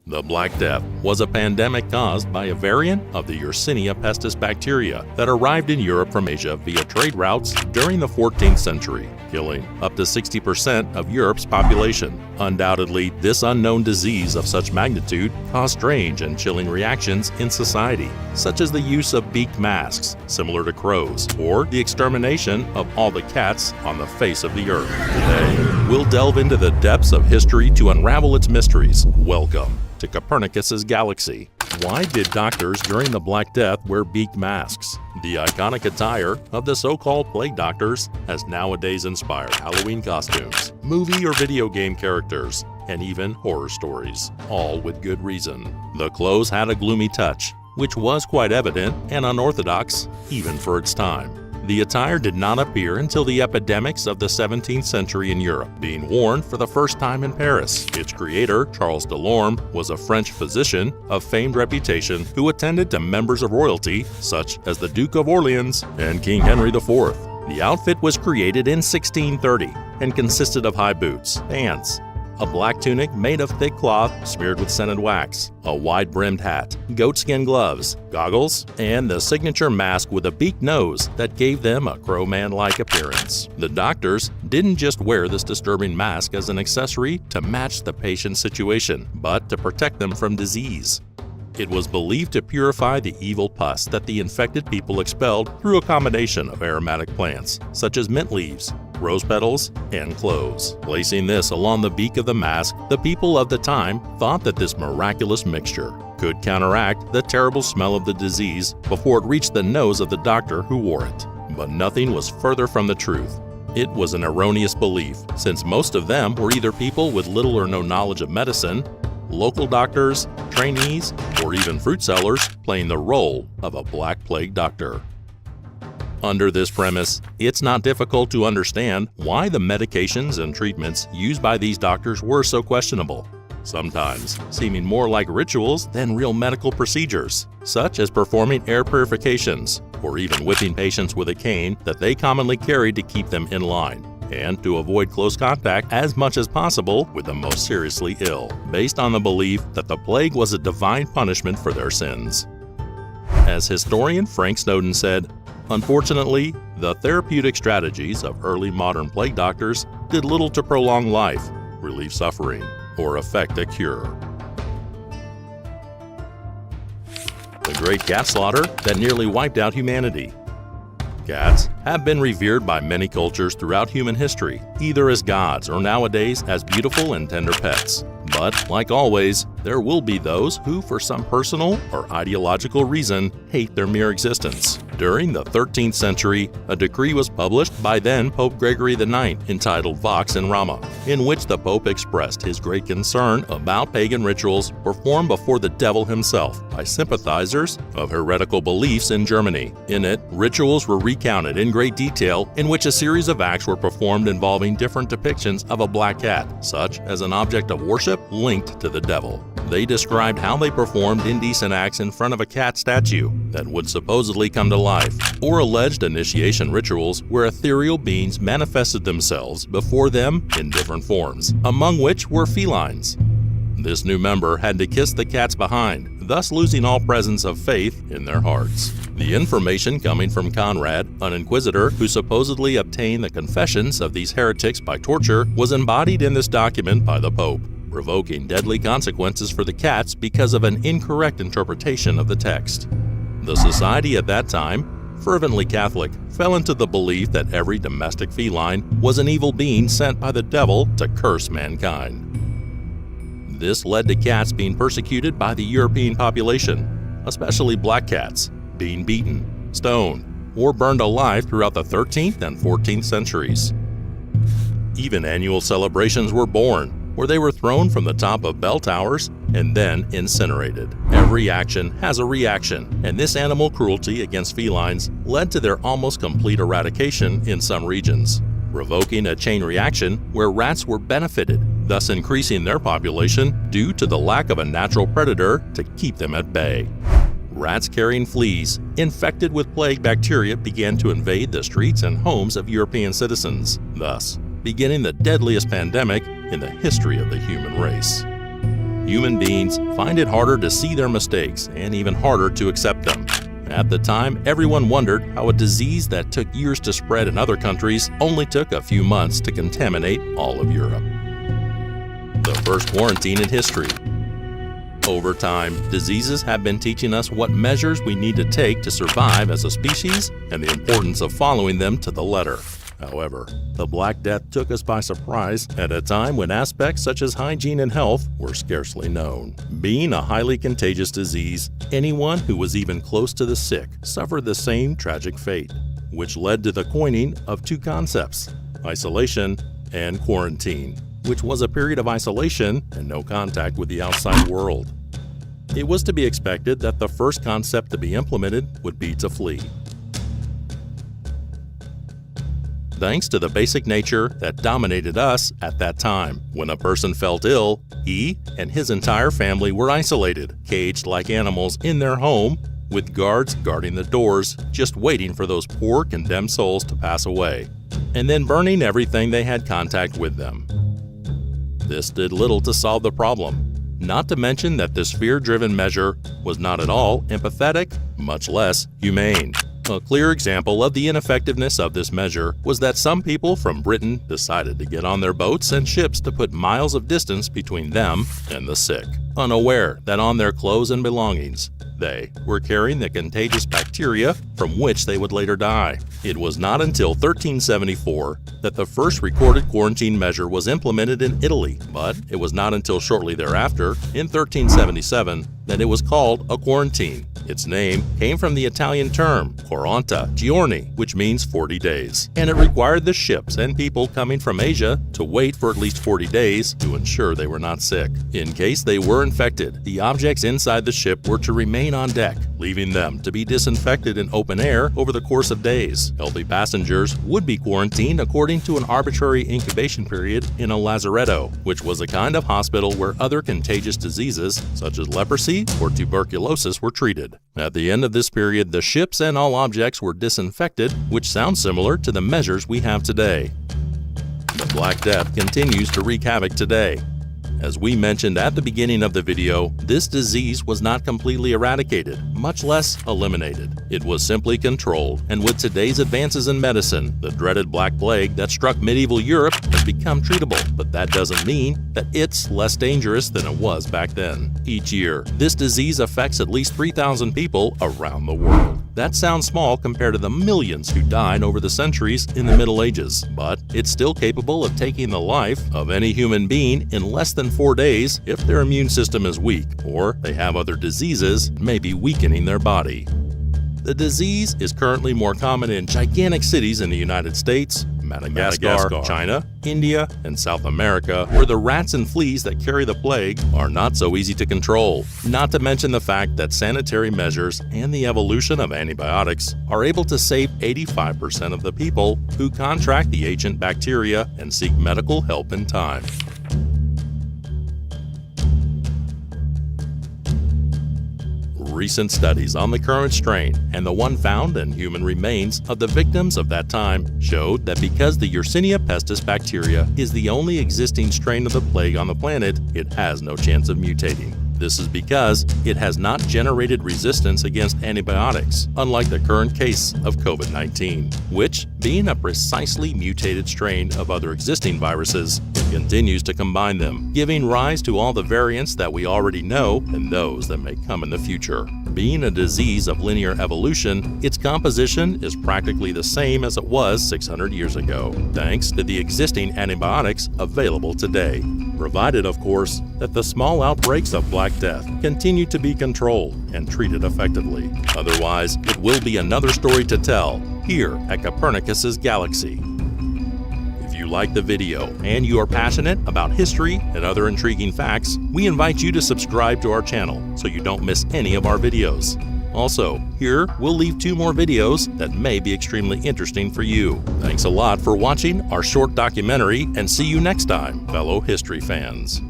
The Black Death was a pandemic caused by a variant of the Yersinia pestis bacteria that arrived in Europe from Asia via trade routes during the 14th century, killing up to 60% of Europe's population. Undoubtedly, this unknown disease of such magnitude caused strange and chilling reactions in society, such as the use of beak masks, similar to crows, or the extermination of all the cats on the face of the earth. Today, we'll delve into the depths of history to unravel its mysteries. Welcome to Copernicus's galaxy. Why did doctors during the Black Death wear beak masks? The iconic attire of the so-called plague doctors has nowadays inspired Halloween costumes, movie or video game characters, and even horror stories, all with good reason. The clothes had a gloomy touch, which was quite evident and unorthodox even for its time. The attire did not appear until the epidemics of the 17th century in Europe, being worn for the first time in Paris. Its creator, Charles Delorme, was a French physician of famed reputation who attended to members of royalty such as the Duke of Orleans and King Henry IV. The outfit was created in 1630 and consisted of high boots, pants, a black tunic made of thick cloth smeared with scented wax, a wide-brimmed hat, goatskin gloves, goggles, and the signature mask with a beaked nose that gave them a crowman-like appearance. The doctors didn't just wear this disturbing mask as an accessory to match the patient's situation, but to protect them from disease. It was believed to purify the evil pus that the infected people expelled through a combination of aromatic plants, such as mint leaves, rose petals, and cloves. Placing this along the beak of the mask, the people of the time thought that this miraculous mixture could counteract the terrible smell of the disease before it reached the nose of the doctor who wore it. But nothing was further from the truth. It was an erroneous belief, since most of them were either people with little or no knowledge of medicine, local doctors, trainees, or even fruit sellers playing the role of a Black Plague doctor. Under this premise, it's not difficult to understand why the medications and treatments used by these doctors were so questionable, sometimes seeming more like rituals than real medical procedures, such as performing air purifications or even whipping patients with a cane that they commonly carried to keep them in line and to avoid close contact as much as possible with the most seriously ill, based on the belief that the plague was a divine punishment for their sins. As historian Frank Snowden said, "Unfortunately, the therapeutic strategies of early modern plague doctors did little to prolong life, relieve suffering, or effect a cure." The great cat slaughter that nearly wiped out humanity. Cats have been revered by many cultures throughout human history, either as gods or nowadays as beautiful and tender pets. But, like always, there will be those who, for some personal or ideological reason, hate their mere existence. During the 13th century, a decree was published by then Pope Gregory IX entitled Vox in Rama, in which the Pope expressed his great concern about pagan rituals performed before the devil himself by sympathizers of heretical beliefs in Germany. In it, rituals were recounted in great detail in which a series of acts were performed involving different depictions of a black cat, such as an object of worship linked to the devil. They described how they performed indecent acts in front of a cat statue that would supposedly come to life, or alleged initiation rituals where ethereal beings manifested themselves before them in different forms, among which were felines. This new member had to kiss the cats behind, thus losing all presence of faith in their hearts. The information coming from Conrad, an inquisitor who supposedly obtained the confessions of these heretics by torture, was embodied in this document by the Pope, provoking deadly consequences for the cats because of an incorrect interpretation of the text. The society at that time, fervently Catholic, fell into the belief that every domestic feline was an evil being sent by the devil to curse mankind. This led to cats being persecuted by the European population, especially black cats, being beaten, stoned, or burned alive throughout the 13th and 14th centuries. Even annual celebrations were born, where they were thrown from the top of bell towers and then incinerated. Every action has a reaction, and this animal cruelty against felines led to their almost complete eradication in some regions, provoking a chain reaction where rats were benefited, thus increasing their population due to the lack of a natural predator to keep them at bay. Rats carrying fleas infected with plague bacteria began to invade the streets and homes of European citizens, thus beginning the deadliest pandemic in the history of the human race. human beings find it harder to see their mistakes and even harder to accept them. At the time, everyone wondered how a disease that took years to spread in other countries only took a few months to contaminate all of Europe. The first quarantine in history. Over time, diseases have been teaching us what measures we need to take to survive as a species and the importance of following them to the letter. However, the Black Death took us by surprise at a time when aspects such as hygiene and health were scarcely known. Being a highly contagious disease, anyone who was even close to the sick suffered the same tragic fate, which led to the coining of two concepts: isolation and quarantine, which was a period of isolation and no contact with the outside world. It was to be expected that the first concept to be implemented would be to flee. Thanks to the basic nature that dominated us at that time. When a person felt ill, he and his entire family were isolated, caged like animals in their home, with guards guarding the doors, just waiting for those poor condemned souls to pass away, and then burning everything they had contact with them. This did little to solve the problem. Not to mention that this fear-driven measure was not at all empathetic, much less humane. A clear example of the ineffectiveness of this measure was that some people from Britain decided to get on their boats and ships to put miles of distance between them and the sick, unaware that on their clothes and belongings, they were carrying the contagious bacteria from which they would later die. It was not until 1374 that the first recorded quarantine measure was implemented in Italy, but it was not until shortly thereafter, in 1377, that it was called a quarantine. Its name came from the Italian term quaranta giorni, which means 40 days, and it required the ships and people coming from Asia to wait for at least 40 days to ensure they were not sick. In case they were infected, the objects inside the ship were to remain on deck, leaving them to be disinfected in open air over the course of days. Healthy passengers would be quarantined according to an arbitrary incubation period in a lazaretto, which was a kind of hospital where other contagious diseases, such as leprosy or tuberculosis, were treated. At the end of this period, the ships and all objects were disinfected, which sounds similar to the measures we have today. The Black Death continues to wreak havoc today. As we mentioned at the beginning of the video, this disease was not completely eradicated, much less eliminated. It was simply controlled, and with today's advances in medicine, the dreaded Black Plague that struck medieval Europe has become treatable, but that doesn't mean that it's less dangerous than it was back then. Each year, this disease affects at least 3,000 people around the world. That sounds small compared to the millions who died over the centuries in the Middle Ages, but it's still capable of taking the life of any human being in less than 4 days if their immune system is weak or they have other diseases, maybe weakening their body. The disease is currently more common in gigantic cities in the United States, Madagascar, China, India, and South America, where the rats and fleas that carry the plague are not so easy to control. Not to mention the fact that sanitary measures and the evolution of antibiotics are able to save 85% of the people who contract the ancient bacteria and seek medical help in time. Recent studies on the current strain and the one found in human remains of the victims of that time showed that because the Yersinia pestis bacteria is the only existing strain of the plague on the planet, it has no chance of mutating. This is because it has not generated resistance against antibiotics, unlike the current case of COVID-19, which, being a precisely mutated strain of other existing viruses, continues to combine them, giving rise to all the variants that we already know and those that may come in the future. Being a disease of linear evolution, its composition is practically the same as it was 600 years ago, thanks to the existing antibiotics available today, provided, of course, that the small outbreaks of Black Death continue to be controlled and treated effectively. Otherwise, it will be another story to tell here at Copernicus's Galaxy. If you like the video and you are passionate about history and other intriguing facts, we invite you to subscribe to our channel so you don't miss any of our videos. Also, here we'll leave 2 more videos that may be extremely interesting for you. Thanks a lot for watching our short documentary, and see you next time, fellow history fans.